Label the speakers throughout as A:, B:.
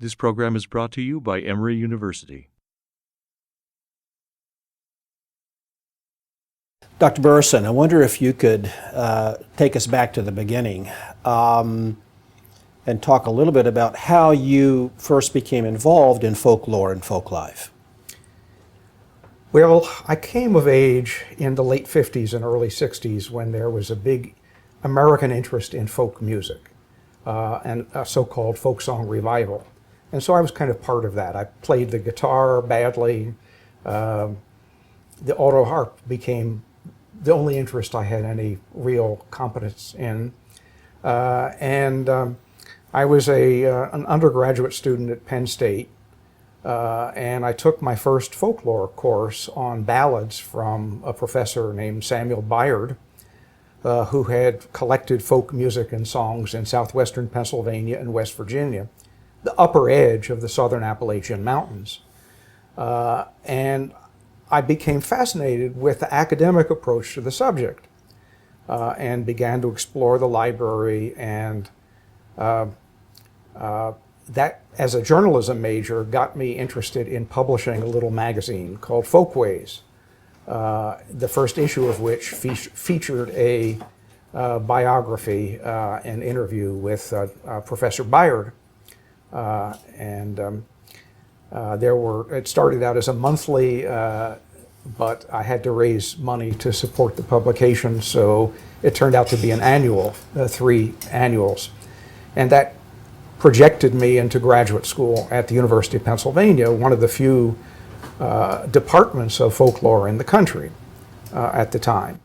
A: This program is brought to you by Emory University.
B: Dr. Burrison, I wonder if you could take us back to the beginning and talk a little bit about how you first became involved in folklore and folk life.
C: Well, I came of age in the late 50s and early 60s when there was a big American interest in folk music and a so-called folk song revival. And so I was kind of part of that. I played the guitar badly. The auto harp became the only interest I had any real competence in. I was an undergraduate student at Penn State, and I took my first folklore course on ballads from a professor named Samuel Byard, who had collected folk music and songs in southwestern Pennsylvania and West Virginia, the upper edge of the southern Appalachian Mountains. And I became fascinated with the academic approach to the subject and began to explore the library, and that, as a journalism major, got me interested in publishing a little magazine called Folkways, the first issue of which featured a biography and interview with Professor Byard. It started out as a monthly, but I had to raise money to support the publication, so it turned out to be an annual, 3 annuals. And that projected me into graduate school at the University of Pennsylvania, one of the few departments of folklore in the country at the time.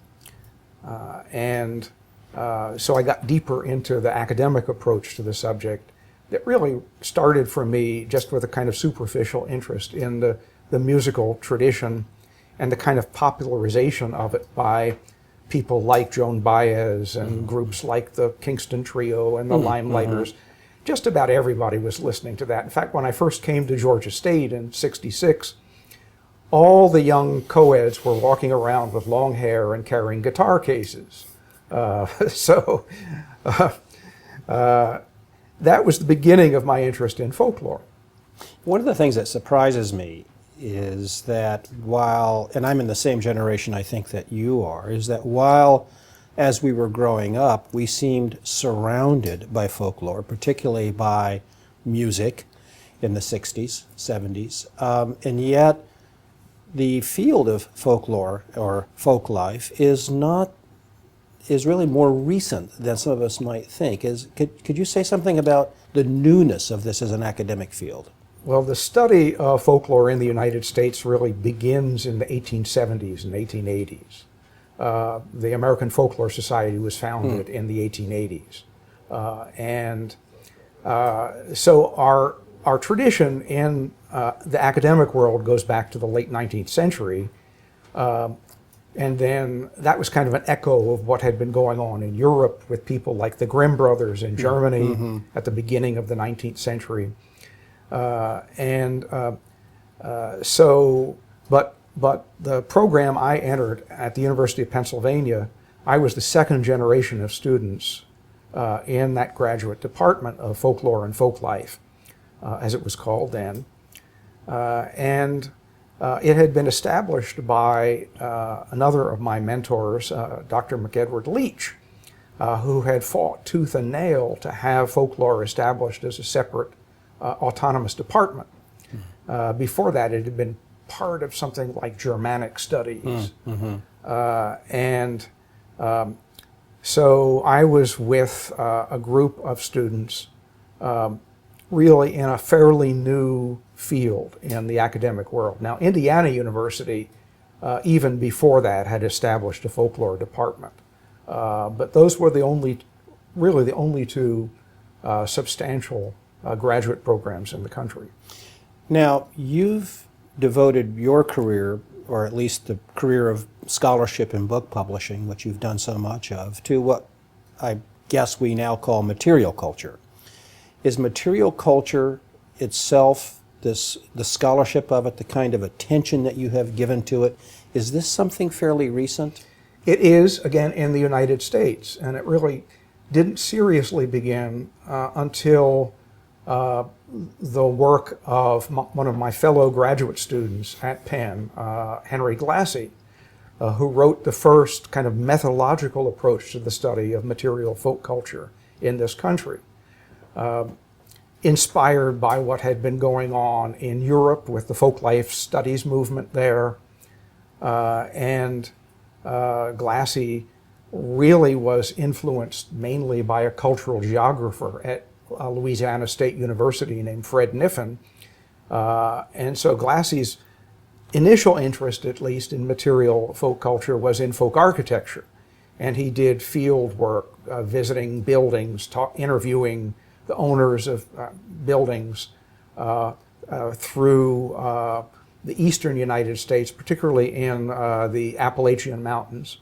C: So I got deeper into the academic approach to the subject that really started for me just with a kind of superficial interest in the musical tradition and the kind of popularization of it by people like Joan Baez and groups like the Kingston Trio and the Limelighters. Just about everybody was listening to that. In fact, when I first came to Georgia State in '66, all the young co-eds were walking around with long hair and carrying guitar cases. That was the beginning of my interest in folklore.
B: One of the things that surprises me is that while, and I'm in the same generation I think that you are, is that while as we were growing up, we seemed surrounded by folklore, particularly by music in the 60s, 70s, and yet the field of folklore or folk life is really more recent than some of us might think. Could you say something about the newness of this as an academic field?
C: Well, the study of folklore in the United States really begins in the 1870s and 1880s. The American Folklore Society was founded in the 1880s. So our tradition in the academic world goes back to the late 19th century. And then that was kind of an echo of what had been going on in Europe with people like the Grimm brothers in Germany at the beginning of the 19th century. But the program I entered at the University of Pennsylvania, I was the second generation of students in that graduate department of folklore and folk life, as it was called then. It had been established by another of my mentors, Dr. McEdward Leach, who had fought tooth and nail to have folklore established as a separate autonomous department. Before that, it had been part of something like Germanic studies. So I was with a group of students really in a fairly new field in the academic world. Now, Indiana University, even before that, had established a folklore department. But those were the only two substantial graduate programs in the country.
B: Now, you've devoted your career, or at least the career of scholarship and book publishing, which you've done so much of, to what I guess we now call material culture. Is material culture itself, the scholarship of it, the kind of attention that you have given to it, is this something fairly recent?
C: It is, again, in the United States, and it really didn't seriously begin until the work of one of my fellow graduate students at Penn, Henry Glassy, who wrote the first kind of methodological approach to the study of material folk culture in this country, inspired by what had been going on in Europe with the Folklife studies movement there. And Glassy really was influenced mainly by a cultural geographer at Louisiana State University named Fred Niffen. And so Glassy's initial interest, at least, in material folk culture was in folk architecture. And he did field work, visiting buildings, interviewing the owners of buildings through the eastern United States, particularly in the Appalachian Mountains,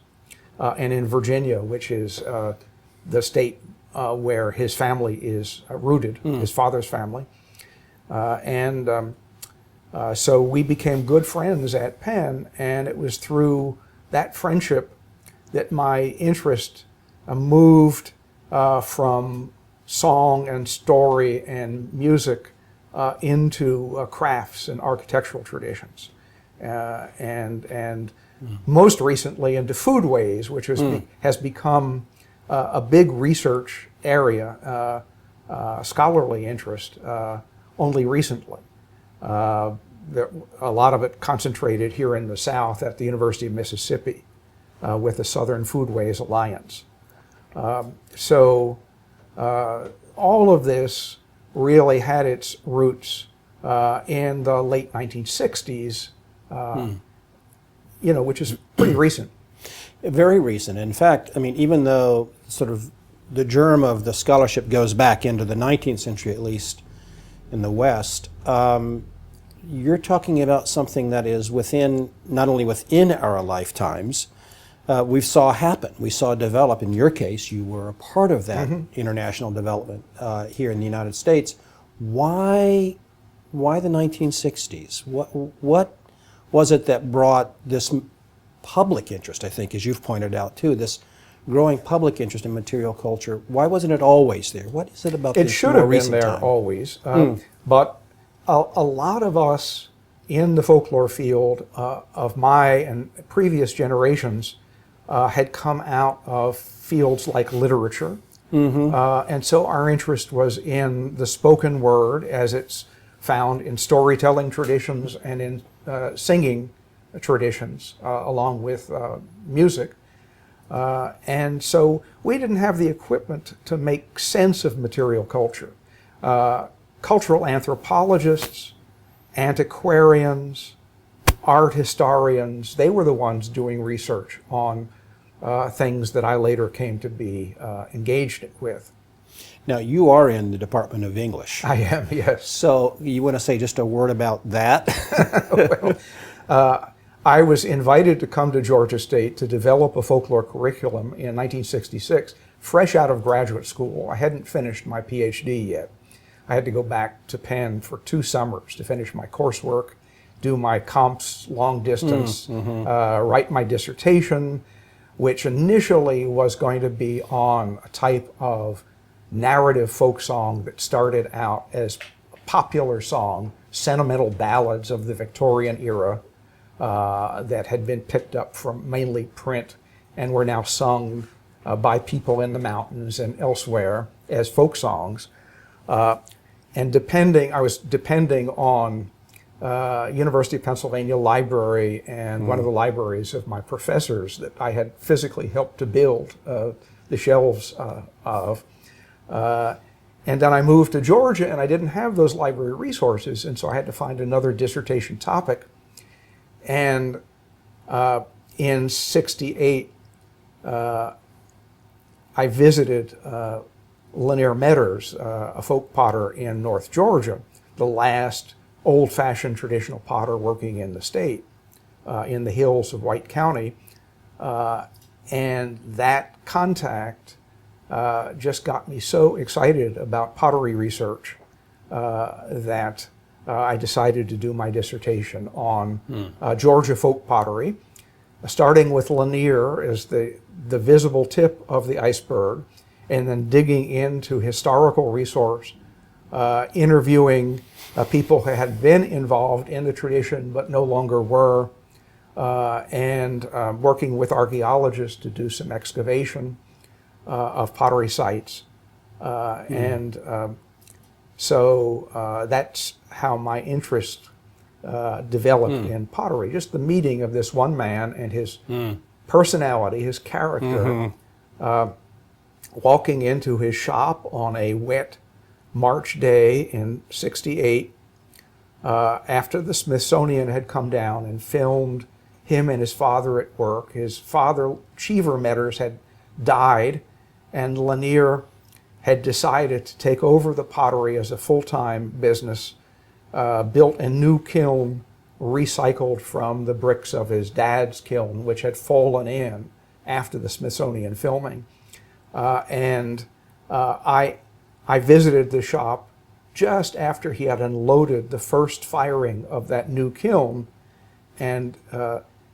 C: and in Virginia, which is the state where his family is rooted, his father's family. So we became good friends at Penn, and it was through that friendship that my interest moved from song and story and music into crafts and architectural traditions, and most recently into foodways, which has become a big research area, scholarly interest, only recently. A lot of it concentrated here in the South at the University of Mississippi with the Southern Foodways Alliance. So all of this really had its roots in the late 1960s, which is pretty recent.
B: Very recent. In fact, I mean, even though sort of the germ of the scholarship goes back into the 19th century, at least in the West, you're talking about something that is not only within our lifetimes, we saw happen, we saw develop. In your case, you were a part of that international development here in the United States. Why the 1960s? What was it that brought this public interest, I think, as you've pointed out too, this growing public interest in material culture? Why wasn't it always there? What is it about
C: it
B: this
C: should
B: more
C: have been
B: recent
C: there
B: time?
C: always, but a lot of us in the folklore field of my and previous generations had come out of fields like literature, and so our interest was in the spoken word as it's found in storytelling traditions and in singing traditions, along with music. And so we didn't have the equipment to make sense of material culture. Cultural anthropologists, antiquarians, art historians, they were the ones doing research on things that I later came to be engaged with.
B: Now, you are in the Department of English.
C: I am, yes.
B: So you want to say just a word about that?
C: Well, I was invited to come to Georgia State to develop a folklore curriculum in 1966, fresh out of graduate school. I hadn't finished my PhD yet. I had to go back to Penn for 2 summers to finish my coursework, do my comps long distance, write my dissertation, which initially was going to be on a type of narrative folk song that started out as a popular song, sentimental ballads of the Victorian era that had been picked up from mainly print and were now sung by people in the mountains and elsewhere as folk songs. And I was depending on University of Pennsylvania library and one of the libraries of my professors that I had physically helped to build the shelves of. And then I moved to Georgia and I didn't have those library resources, and so I had to find another dissertation topic. And in '68, I visited Lanier Metters, a folk potter in North Georgia, the last old-fashioned traditional potter working in the state, in the hills of White County. And that contact just got me so excited about pottery research that I decided to do my dissertation on Georgia folk pottery, starting with Lanier as the visible tip of the iceberg, and then digging into historical resource interviewing people who had been involved in the tradition but no longer were, and working with archaeologists to do some excavation of pottery sites. So that's how my interest developed in pottery. Just the meeting of this one man and his personality, his character, walking into his shop on a wet March day in '68, after the Smithsonian had come down and filmed him and his father at work. His father, Cheever Metters, had died, and Lanier had decided to take over the pottery as a full-time business, built a new kiln recycled from the bricks of his dad's kiln, which had fallen in after the Smithsonian filming. I visited the shop just after he had unloaded the first firing of that new kiln, and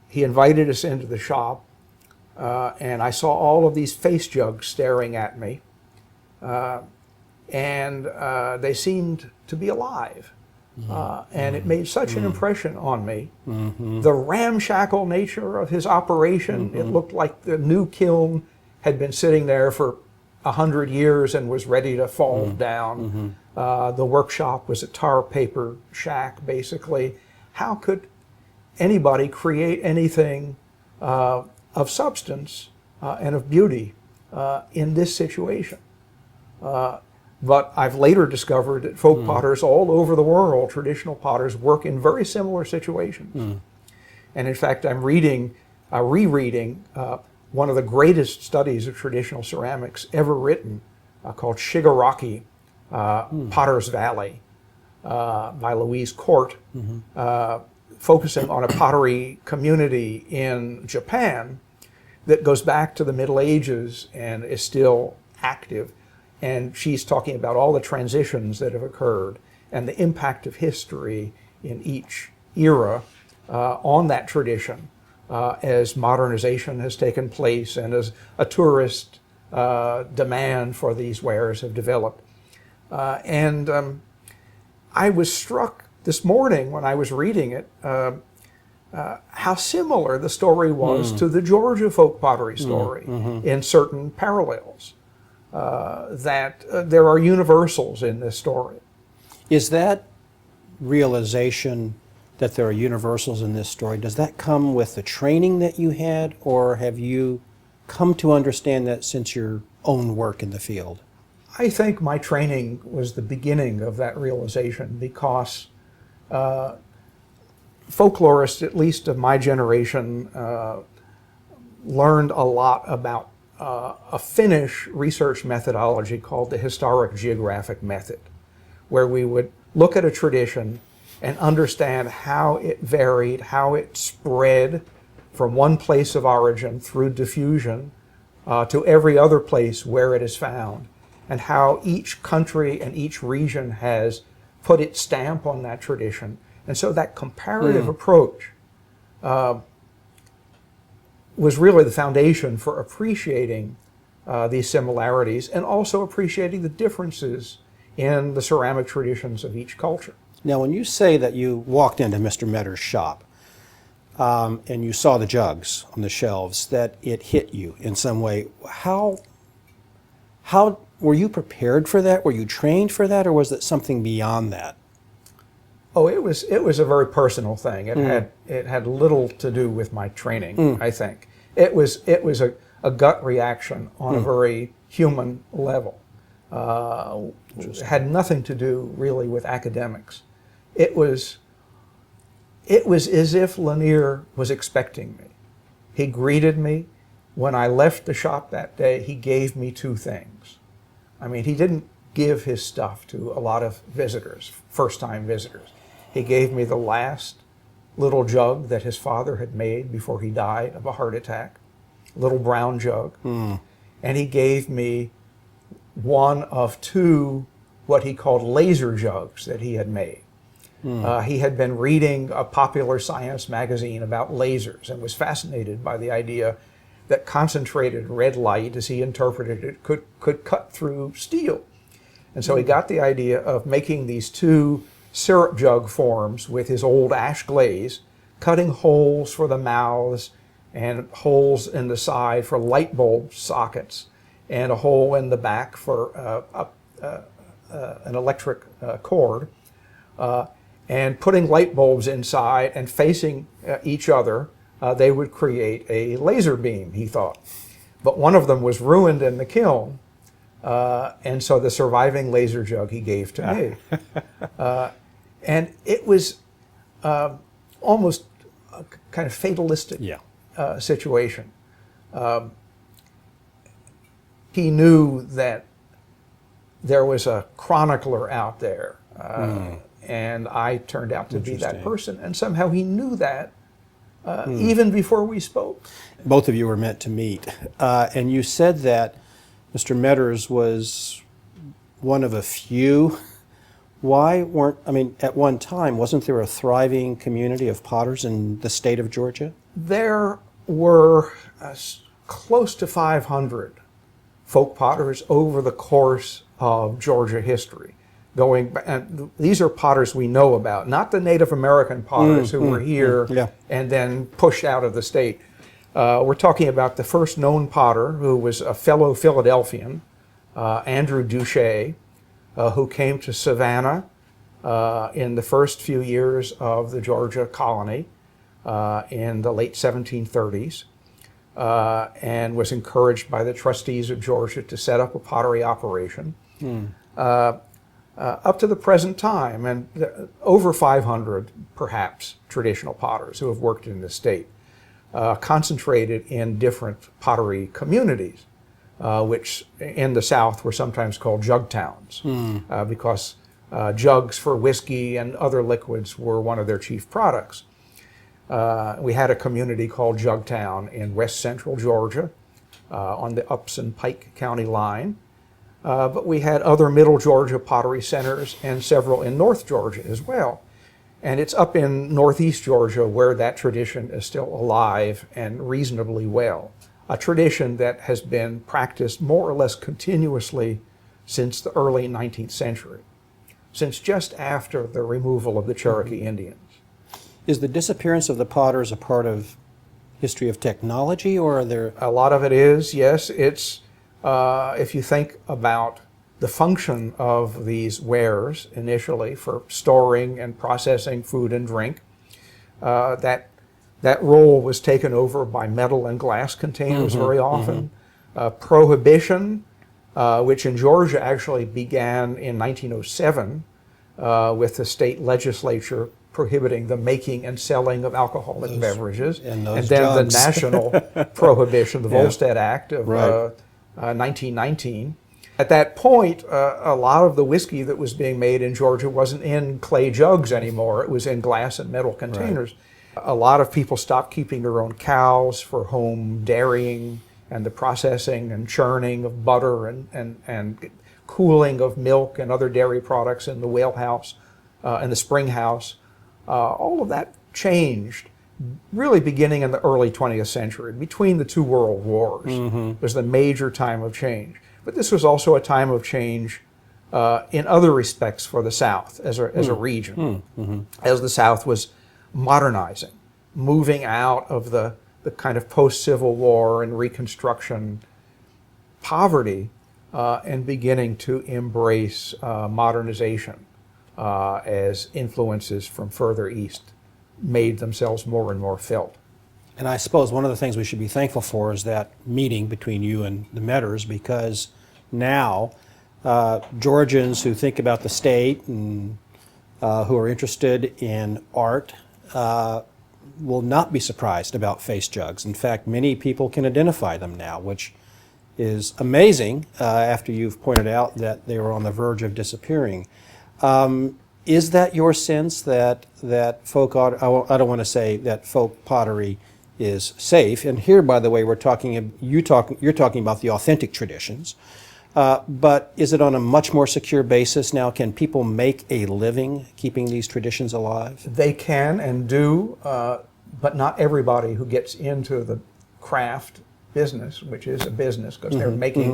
C: he invited us into the shop, and I saw all of these face jugs staring at me, and they seemed to be alive. And it made such an impression on me. The ramshackle nature of his operation, it looked like the new kiln had been sitting there for 100 years and was ready to fall down. The workshop was a tar paper shack, basically. How could anybody create anything of substance and of beauty in this situation? But I've later discovered that folk potters all over the world, traditional potters, work in very similar situations. And in fact, I'm rereading one of the greatest studies of traditional ceramics ever written, called Shigaraki, Potter's Valley, by Louise Court, focusing on a pottery community in Japan that goes back to the Middle Ages and is still active. And she's talking about all the transitions that have occurred and the impact of history in each era on that tradition as modernization has taken place and as a tourist demand for these wares have developed. I was struck this morning when I was reading it how similar the story was to the Georgia folk pottery story in certain parallels. That there are universals in this story.
B: Is that realization that there are universals in this story, does that come with the training that you had, or have you come to understand that since your own work in the field?
C: I think my training was the beginning of that realization, because folklorists, at least of my generation, learned a lot about a Finnish research methodology called the historic geographic method, where we would look at a tradition and understand how it varied, how it spread from one place of origin through diffusion to every other place where it is found, and how each country and each region has put its stamp on that tradition. And so that comparative approach was really the foundation for appreciating these similarities and also appreciating the differences in the ceramic traditions of each culture.
B: Now, when you say that you walked into Mr. Metter's shop and you saw the jugs on the shelves, that it hit you in some way, how were you prepared for that? Were you trained for that, or was it something beyond that?
C: Oh, it was a very personal thing. It had little to do with my training, I think. It was a gut reaction on a very human level. It had nothing to do really with academics. It was as if Lanier was expecting me. He greeted me. When I left the shop that day, he gave me two things. I mean, he didn't give his stuff to a lot of visitors, first-time visitors. He gave me the last little jug that his father had made before he died of a heart attack, a little brown jug. And he gave me one of two what he called laser jugs that he had made. He had been reading a popular science magazine about lasers and was fascinated by the idea that concentrated red light, as he interpreted it, could cut through steel. And so he got the idea of making these two syrup jug forms with his old ash glaze, cutting holes for the mouths and holes in the side for light bulb sockets, and a hole in the back for an electric cord, and putting light bulbs inside and facing each other, they would create a laser beam, he thought. But one of them was ruined in the kiln, and so the surviving laser jug he gave to me. And it was almost a kind of fatalistic situation. He knew that there was a chronicler out there, and I turned out to be that person. And somehow he knew that even before we spoke.
B: Both of you were meant to meet. And you said that Mr. Metters was one of a few. Why weren't, I mean, at one time, wasn't there a thriving community of potters in the state of Georgia?
C: There were close to 500 folk potters over the course of Georgia history. And these are potters we know about, not the Native American potters who were here and then pushed out of the state. We're talking about the first known potter, who was a fellow Philadelphian, Andrew Duché, who came to Savannah in the first few years of the Georgia colony in the late 1730s, and was encouraged by the trustees of Georgia to set up a pottery operation. Up to the present time, and over 500 perhaps traditional potters who have worked in the state, concentrated in different pottery communities, which in the South were sometimes called jug towns, because jugs for whiskey and other liquids were one of their chief products. We had a community called Jugtown in west central Georgia on the Upson Pike County line. But we had other middle Georgia pottery centers and several in North Georgia as well. And it's up in northeast Georgia where that tradition is still alive and reasonably well. A tradition that has been practiced more or less continuously since the early 19th century, since just after the removal of the Cherokee Indians.
B: Is the disappearance of the potters a part of history of technology, or are there...
C: A lot of it is, yes. It's if you think about the function of these wares initially for storing and processing food and drink, that role was taken over by metal and glass containers very often. Prohibition, which in Georgia actually began in 1907 with the state legislature prohibiting the making and selling of alcoholic beverages, and then
B: jugs.
C: the national prohibition, the Volstead Act of 1919. At that point, a lot of the whiskey that was being made in Georgia wasn't in clay jugs anymore. It was in glass and metal containers. A lot of people stopped keeping their own cows for home dairying and the processing and churning of butter and cooling of milk and other dairy products in the whale house and the spring house. All of that changed really beginning in the early 20th century. Between the two world wars was the major time of change. But this was also a time of change in other respects for the South as a region, as the South was modernizing, moving out of the kind of post-Civil War and Reconstruction poverty and beginning to embrace modernization as influences from further east made themselves more and more felt.
B: And I suppose one of the things we should be thankful for is that meeting between you and the Metters, because now Georgians who think about the state and who are interested in art will not be surprised about face jugs. In fact, many people can identify them now, which is amazing after you've pointed out that they were on the verge of disappearing. Is that your sense that folk art, I don't want to say that folk pottery is safe? And here, by the way, you're talking about the authentic traditions. But is it on a much more secure basis now? Can people make a living keeping these traditions alive?
C: They can and do, but not everybody who gets into the craft business, which is a business because they're making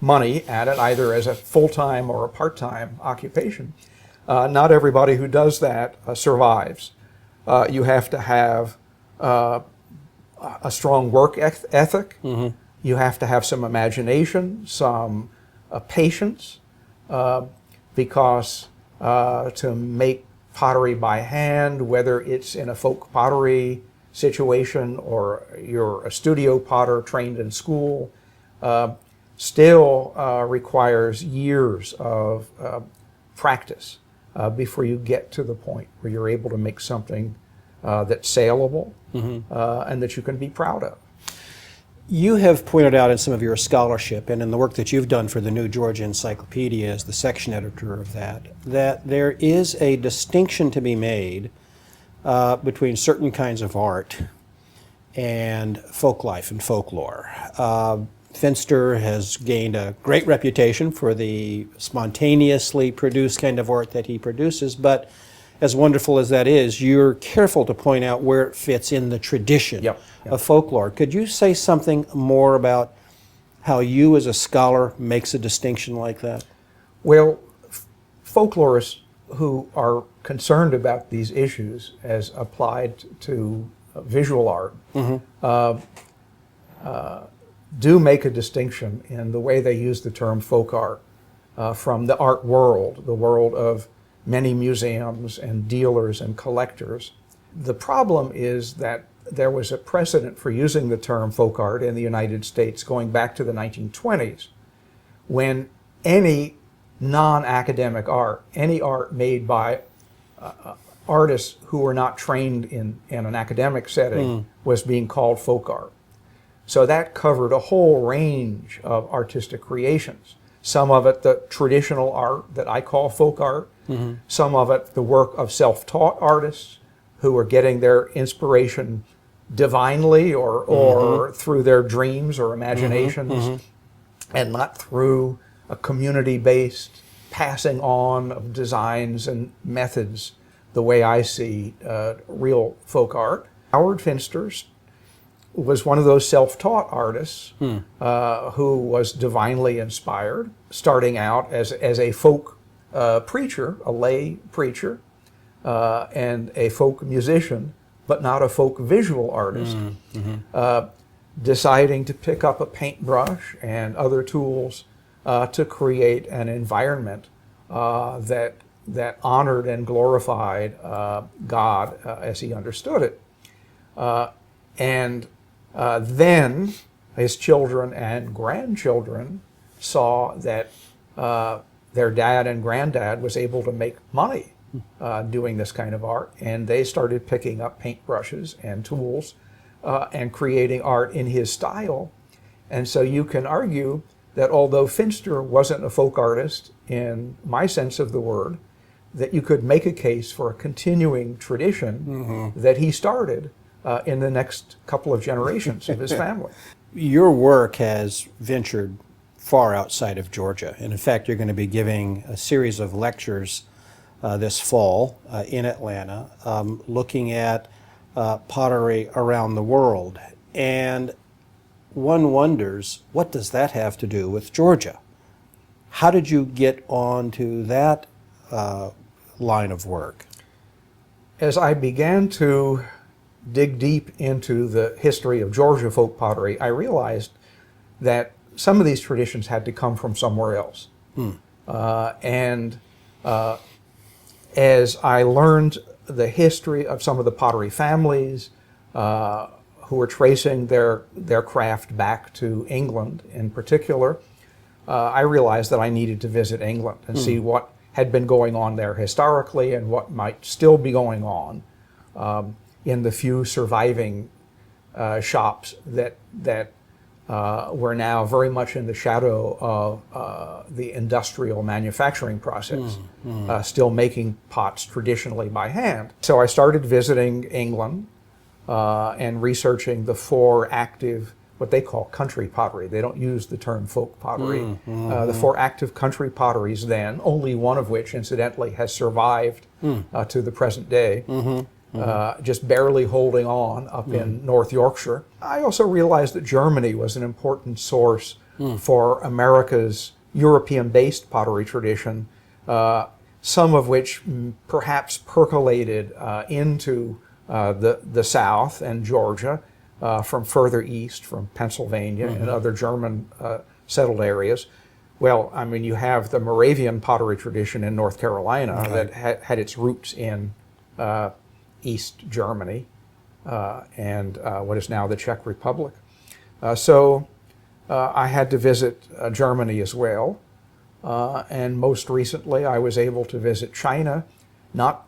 C: money at it either as a full-time or a part-time occupation. Not everybody who does that survives. You have to have a strong work ethic. You have to have some imagination, some patience, because to make pottery by hand, whether it's in a folk pottery situation or you're a studio potter trained in school, still requires years of practice before you get to the point where you're able to make something that's saleable and that you can be proud of.
B: You have pointed out in some of your scholarship and in the work that you've done for the New Georgia Encyclopedia as the section editor of that there is a distinction to be made between certain kinds of art and folk life and folklore. Finster has gained a great reputation for the spontaneously produced kind of art that he produces, but as wonderful as that is, you're careful to point out where it fits in the tradition of folklore. Could you say something more about how you as a scholar makes a distinction like that?
C: Well, folklorists who are concerned about these issues as applied to visual art do make a distinction in the way they use the term folk art from the art world, the world of many museums and dealers and collectors. The problem is that there was a precedent for using the term folk art in the United States going back to the 1920s, when any non-academic art, any art made by artists who were not trained in an academic setting, was being called folk art. So that covered a whole range of artistic creations. Some of it the traditional art that I call folk art, some of it the work of self-taught artists who were getting their inspiration divinely or through their dreams or imaginations, and not through a community-based passing on of designs and methods the way I see real folk art. Howard Finster was one of those self-taught artists who was divinely inspired, starting out as a folk preacher, a lay preacher, and a folk musician, but not a folk visual artist, deciding to pick up a paintbrush and other tools to create an environment that honored and glorified God as he understood it. And then his children and grandchildren saw that their dad and granddad was able to make money doing this kind of art, and they started picking up paintbrushes and tools and creating art in his style. And so you can argue that although Finster wasn't a folk artist in my sense of the word, that you could make a case for a continuing tradition that he started in the next couple of generations of his family.
B: Your work has ventured far outside of Georgia. And in fact, you're going to be giving a series of lectures this fall in Atlanta, looking at pottery around the world. And one wonders, what does that have to do with Georgia? How did you get onto that line of work?
C: As I began to dig deep into the history of Georgia folk pottery, I realized that some of these traditions had to come from somewhere else. As I learned the history of some of the pottery families who were tracing their craft back to England in particular, I realized that I needed to visit England and see what had been going on there historically and what might still be going on in the few surviving shops that were now very much in the shadow of the industrial manufacturing process, still making pots traditionally by hand. So I started visiting England and researching the four active, what they call country pottery. They don't use the term folk pottery. The four active country potteries then, only one of which incidentally has survived to the present day. just barely holding on up in North Yorkshire. I also realized that Germany was an important source for America's European-based pottery tradition, some of which perhaps percolated into the South and Georgia from further east, from Pennsylvania and other German settled areas. Well, I mean, you have the Moravian pottery tradition in North Carolina that had its roots in East Germany and what is now the Czech Republic. So I had to visit Germany as well. And most recently, I was able to visit China, not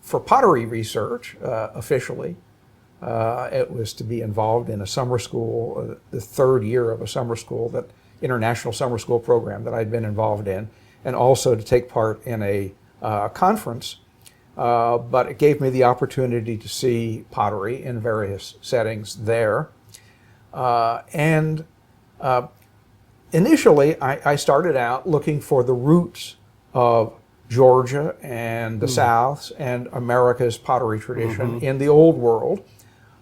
C: for pottery research officially. It was to be involved in a summer school, the third year of a summer school, that international summer school program that I'd been involved in, and also to take part in a conference. But it gave me the opportunity to see pottery in various settings there. Initially, I started out looking for the roots of Georgia and the South and America's pottery tradition in the Old World,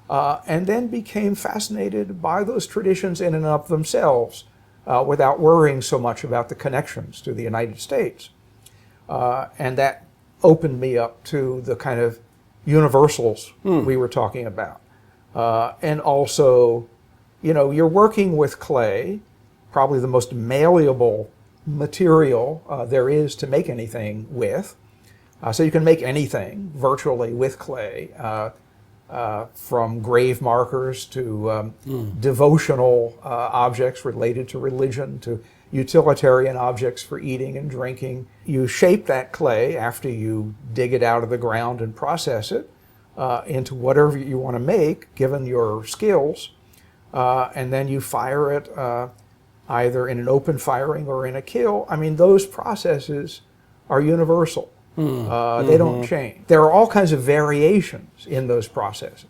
C: and then became fascinated by those traditions in and of themselves without worrying so much about the connections to the United States. And that opened me up to the kind of universals we were talking about. And also, you know, you're working with clay, probably the most malleable material there is to make anything with. So you can make anything virtually with clay, from grave markers to devotional objects related to religion to utilitarian objects for eating and drinking. You shape that clay after you dig it out of the ground and process it into whatever you want to make, given your skills, and then you fire it either in an open firing or in a kiln. I mean, those processes are universal. They don't change. There are all kinds of variations in those processes.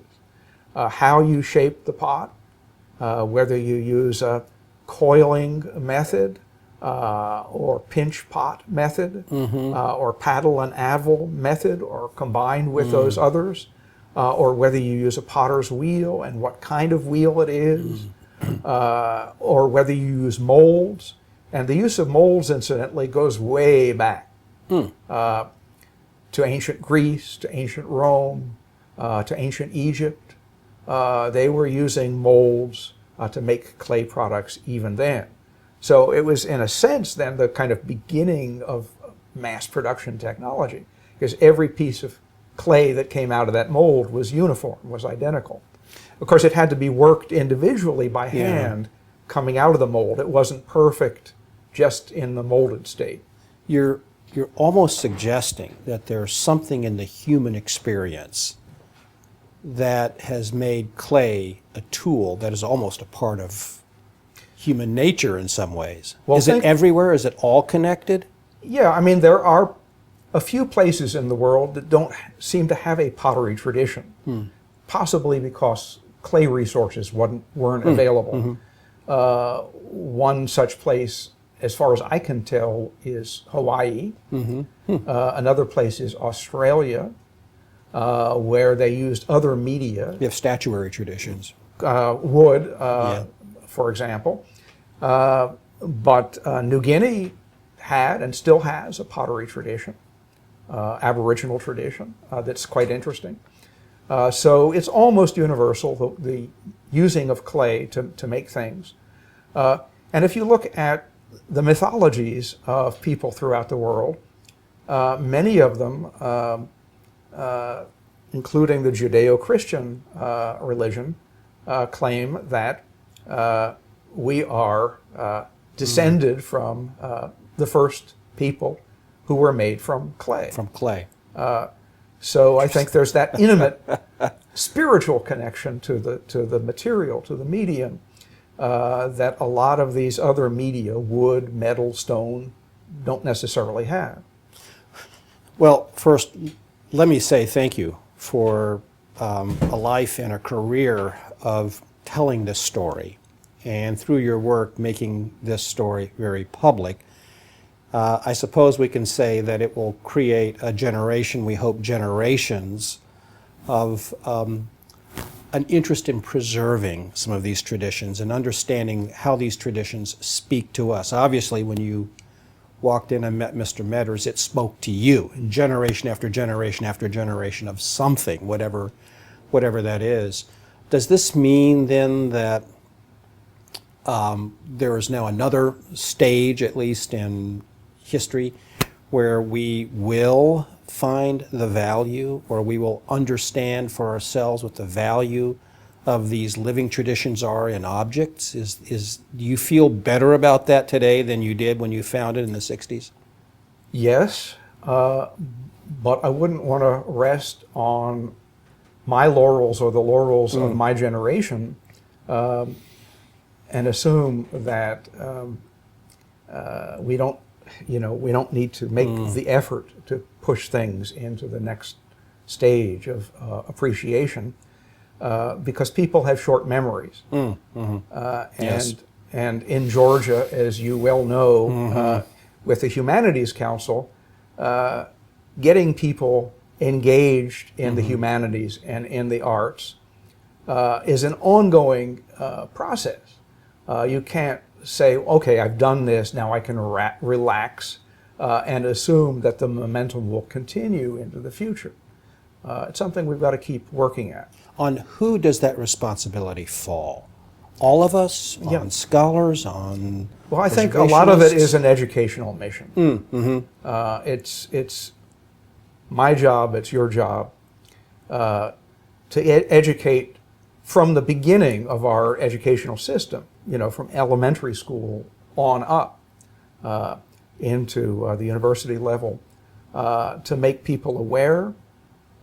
C: How you shape the pot, whether you use a coiling method or pinch pot method or paddle and avel method, or combined with those others, or whether you use a potter's wheel and what kind of wheel it is, or whether you use molds. And the use of molds, incidentally, goes way back to ancient Greece, to ancient Rome, to ancient Egypt. They were using molds to make clay products even then. So it was, in a sense, then the kind of beginning of mass production technology, because every piece of clay that came out of that mold was uniform, was identical. Of course, it had to be worked individually by hand coming out of the mold. It wasn't perfect just in the molded state.
B: You're almost suggesting that there's something in the human experience that has made clay a tool that is almost a part of human nature in some ways.
C: Well,
B: is it everywhere? Is it all connected?
C: Yeah, I mean, there are a few places in the world that don't seem to have a pottery tradition, possibly because clay resources weren't available. One such place, as far as I can tell, is Hawaii. Another place is Australia, where they used other media.
B: You have statuary traditions.
C: Wood, for example. But New Guinea had and still has a pottery tradition, Aboriginal tradition, that's quite interesting. So it's almost universal, the using of clay to make things. And if you look at the mythologies of people throughout the world, many of them, including the Judeo-Christian religion, claim that we are descended from the first people who were made from clay.
B: From clay.
C: So I think there's that intimate spiritual connection to the material, to the medium, that a lot of these other media, wood, metal, stone, don't necessarily have.
B: Well, first, let me say thank you for a life and a career of telling this story, and through your work making this story very public. I suppose we can say that it will create a generation, we hope generations, of an interest in preserving some of these traditions and understanding how these traditions speak to us. Obviously, when you walked in and met Mr. Metters, it spoke to you, generation after generation after generation of something, whatever that is. Does this mean then that there is now another stage, at least in history, where we will find the value, or we will understand for ourselves what the value of these living traditions are in objects? Do you feel better about that today than you did when you found it in the 60s?
C: Yes, but I wouldn't want to rest on my laurels or the laurels of my generation and assume that we don't need to make the effort to push things into the next stage of appreciation, because people have short memories.
B: Yes.
C: And in Georgia, as you well know, with the Humanities Council, getting people engaged in the humanities and in the arts is an ongoing process. You can't say, okay, I've done this, now I can relax and assume that the momentum will continue into the future. It's something we've got to keep working at.
B: On who does that responsibility fall? All of us?
C: Yeah.
B: On scholars? On
C: Well, I think a lot of it
B: preservationists?
C: is an educational mission. It's my job, it's your job, to educate from the beginning of our educational system, from elementary school on up into the university level, to make people aware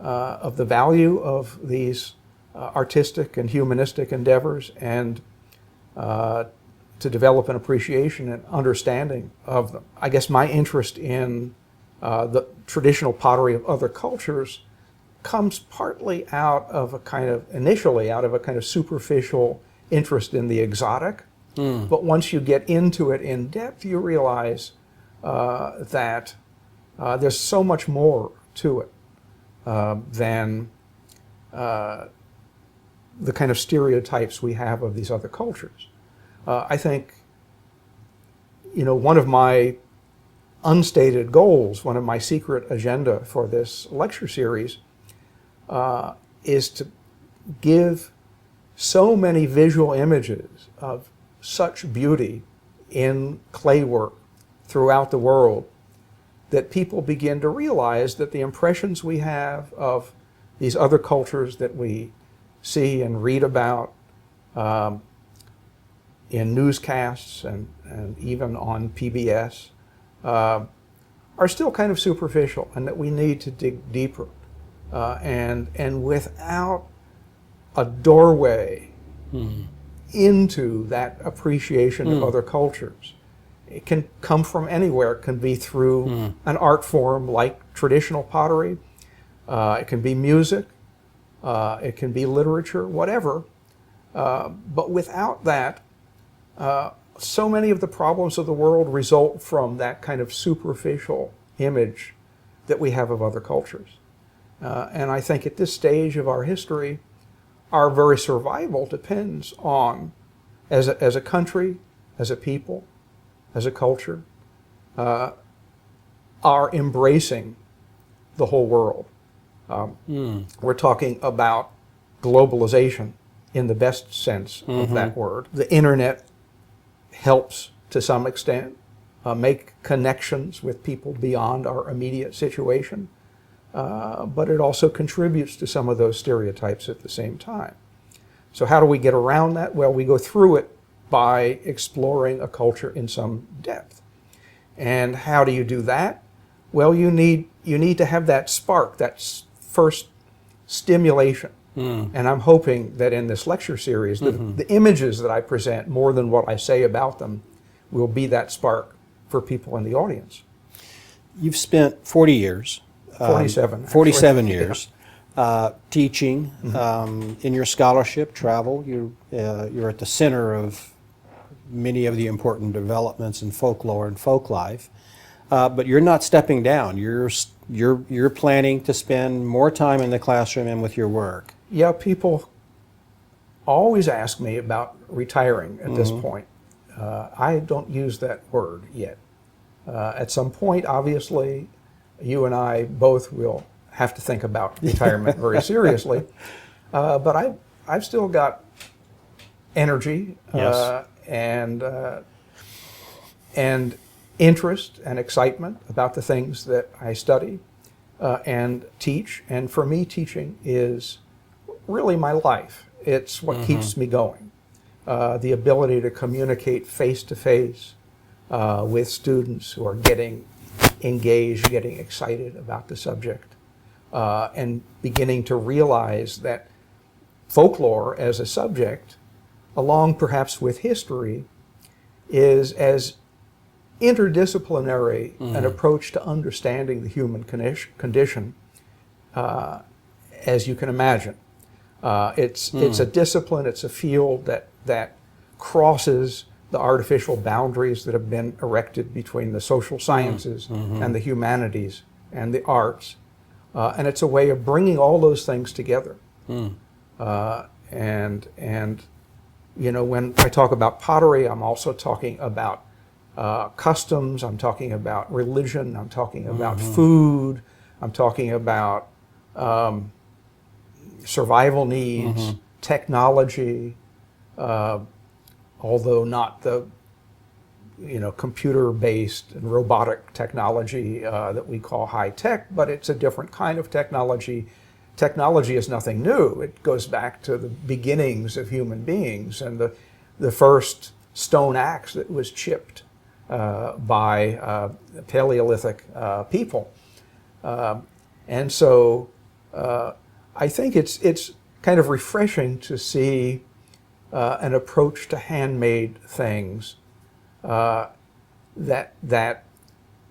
C: of the value of these artistic and humanistic endeavors, and to develop an appreciation and understanding of them. I guess my interest in the traditional pottery of other cultures comes partly initially out of a kind of superficial interest in the exotic. But once you get into it in depth, you realize that there's so much more to it than the kind of stereotypes we have of these other cultures. I think, one of my unstated goals, one of my secret agenda for this lecture series, is to give so many visual images of such beauty in clay work throughout the world that people begin to realize that the impressions we have of these other cultures that we see and read about in newscasts and even on PBS are still kind of superficial, and that we need to dig deeper. And without a doorway into that appreciation of other cultures, it can come from anywhere. It can be through an art form like traditional pottery. It can be music. It can be literature, whatever. But without that, so many of the problems of the world result from that kind of superficial image that we have of other cultures. And I think at this stage of our history, our very survival depends on, as a country, as a people, as a culture, our embracing the whole world. We're talking about globalization in the best sense of that word. The internet helps to some extent make connections with people beyond our immediate situation, but it also contributes to some of those stereotypes at the same time. So how do we get around that? Well, we go through it by exploring a culture in some depth. And how do you do that? Well, you need to have that spark, that first stimulation. And I'm hoping that in this lecture series, the images that I present, more than what I say about them, will be that spark for people in the audience.
B: You've spent 40 years.
C: 47.
B: 47 years teaching in your scholarship, travel. You're at the center of many of the important developments in folklore and folk life. but you're not stepping down. You're planning to spend more time in the classroom and with your work.
C: Yeah, people always ask me about retiring at this point. I don't use that word yet. At some point, obviously, you and I both will have to think about retirement very seriously. But I've still got energy
B: Yes.
C: and interest and excitement about the things that I study and teach. And for me, teaching is really my life. It's what keeps me going. The ability to communicate face to face with students who are getting engaged, getting excited about the subject, and beginning to realize that folklore as a subject, along perhaps with history, is as interdisciplinary an approach to understanding the human condition as you can imagine. It's a discipline, it's a field that crosses the artificial boundaries that have been erected between the social sciences and the humanities and the arts. And it's a way of bringing all those things together. And you know, when I talk about pottery, I'm also talking about customs, I'm talking about religion, I'm talking about food, I'm talking about survival needs, technology, although not the computer-based and robotic technology that we call high tech, but it's a different kind of technology. Technology is nothing new. It goes back to the beginnings of human beings and the first stone axe that was chipped by Paleolithic people. And so I think it's kind of refreshing to see an approach to handmade things that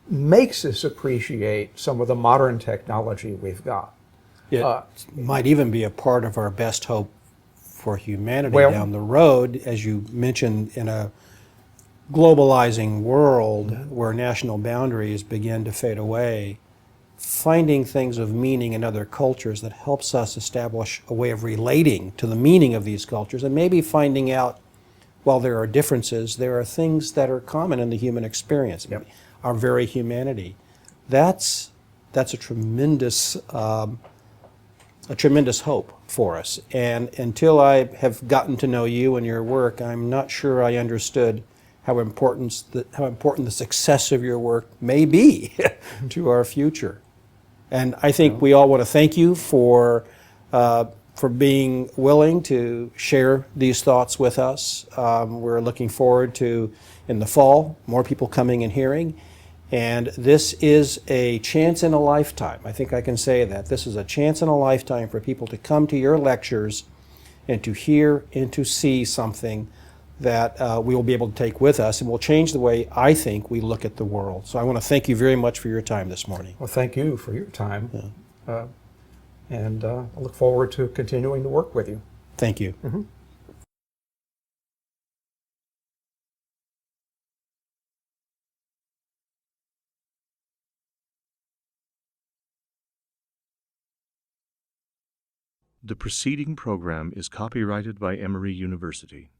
C: makes us appreciate some of the modern technology we've got.
B: It might even be a part of our best hope for humanity
C: Well,
B: down the road, as you mentioned, in a globalizing world where national boundaries begin to fade away. Finding things of meaning in other cultures that helps us establish a way of relating to the meaning of these cultures, and maybe finding out, while there are differences, there are things that are common in the human experience, our very humanity. That's a tremendous hope for us. And until I have gotten to know you and your work, I'm not sure I understood how important the success of your work may be to our future. And I think we all want to thank you for being willing to share these thoughts with us. We're looking forward to, in the fall, more people coming and hearing. And this is a chance in a lifetime. I think I can say that. This is a chance in a lifetime for people to come to your lectures and to hear and to see something that we will be able to take with us and will change the way I think we look at the world. So I want to thank you very much for your time this morning.
C: Well, thank you for your time. And I look forward to continuing to work with you.
B: Thank you.
A: The preceding program is copyrighted by Emory University.